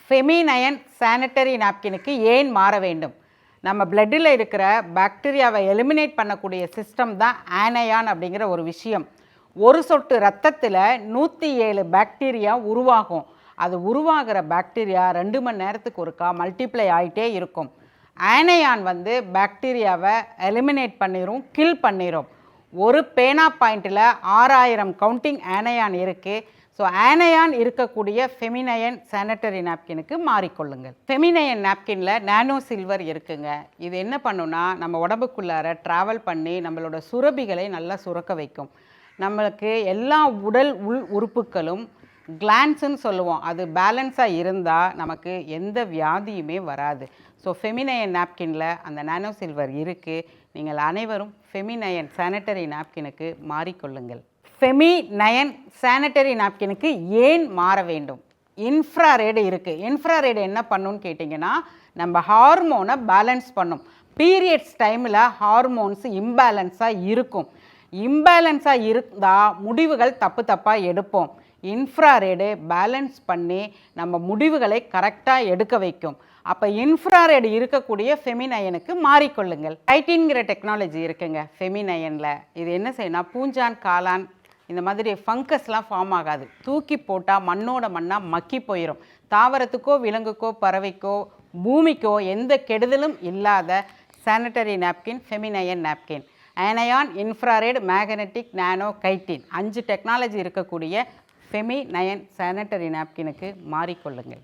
ஃபெமினயன் sanitary நாப்கினுக்கு ஏன் மாற வேண்டும்? நம்ம பிளட்டில் இருக்கிற பாக்டீரியாவை எலிமினேட் பண்ணக்கூடிய சிஸ்டம் தான் ஆனையான் அப்படிங்கிற ஒரு விஷயம். ஒரு சொட்டு ரத்தத்தில் 107 பாக்டீரியா உருவாகும். அது உருவாகிற பாக்டீரியா 2 மணி நேரத்துக்கு ஒருக்கா மல்டிப்ளை ஆகிட்டே இருக்கும். ஆனையான் பாக்டீரியாவை எலிமினேட் பண்ணிடும், கில் பண்ணிடும். ஒரு பேனா பாயிண்டில் 6000 கவுண்டிங் ஆனையான் இருக்குது. ஸோ ஆனையான் இருக்கக்கூடிய ஃபெமினயன் சானிட்டரி நாப்கினுக்கு மாறிக்கொள்ளுங்கள். ஃபெமினயன் நாப்கினில் நானோ சில்வர் இருக்குங்க. இது என்ன பண்ணுன்னா நம்ம உடம்புக்குள்ளார ட்ராவல் பண்ணி நம்மளோட சுரபிகளை நல்லா சுரக்க வைக்கும். நம்மளுக்கு எல்லா உடல் உள் உறுப்புகளும் கிளான்ஸுன்னு சொல்லுவோம், அது பேலன்ஸாக இருந்தால் நமக்கு எந்த வியாதியுமே வராது. ஸோ ஃபெமினயன் நாப்கினில் அந்த நானோ சில்வர் இருக்குது. நீங்கள் அனைவரும் ஃபெமினயன் சானிட்டரி நாப்கினுக்கு மாறிக்கொள்ளுங்கள். ஃபெமினயன் சானிட்டரி நாப்கினுக்கு ஏன் மாற வேண்டும்? இன்ஃப்ராரெட் இருக்குது. இன்ஃப்ராரெட் என்ன பண்ணுன்னு கேட்டிங்கன்னா, நம்ம ஹார்மோனை பேலன்ஸ் பண்ணும். பீரியட்ஸ் டைமில் ஹார்மோன்ஸ் இம்பேலன்ஸாக இருக்கும். இம்பேலன்ஸாக இருந்தால் முடிவுகள் தப்பாக எடுப்போம். இன்ஃப்ராரெடு பேலன்ஸ் பண்ணி நம்ம முடிவுகளை கரெக்டாக எடுக்க வைக்கும். அப்போ இன்ஃப்ராரெட் இருக்கக்கூடிய ஃபெமினயனுக்கு மாறிக்கொள்ளுங்கள். கைட்டின்கிற டெக்னாலஜி இருக்குங்க ஃபெமினயனில். இது என்ன செய்யணும், பூஞ்சான், காளான் இந்த மாதிரி ஃபங்கஸ்லாம் ஃபார்ம் ஆகாது. தூக்கி போட்டால் மண்ணோட மண்ணாக மக்கி போயிடும். தாவரத்துக்கோ விலங்குக்கோ பறவைக்கோ பூமிக்கோ எந்த கெடுதலும் இல்லாத சானிட்டரி நாப்கின் ஃபெமினயன் napkin. Anion, infrared, magnetic, nano, chitin 5 technology இருக்கக்கூடிய ஃபெமினயன் சானிட்டரி நாப்கினுக்கு மாறிக்கொள்ளுங்கள்.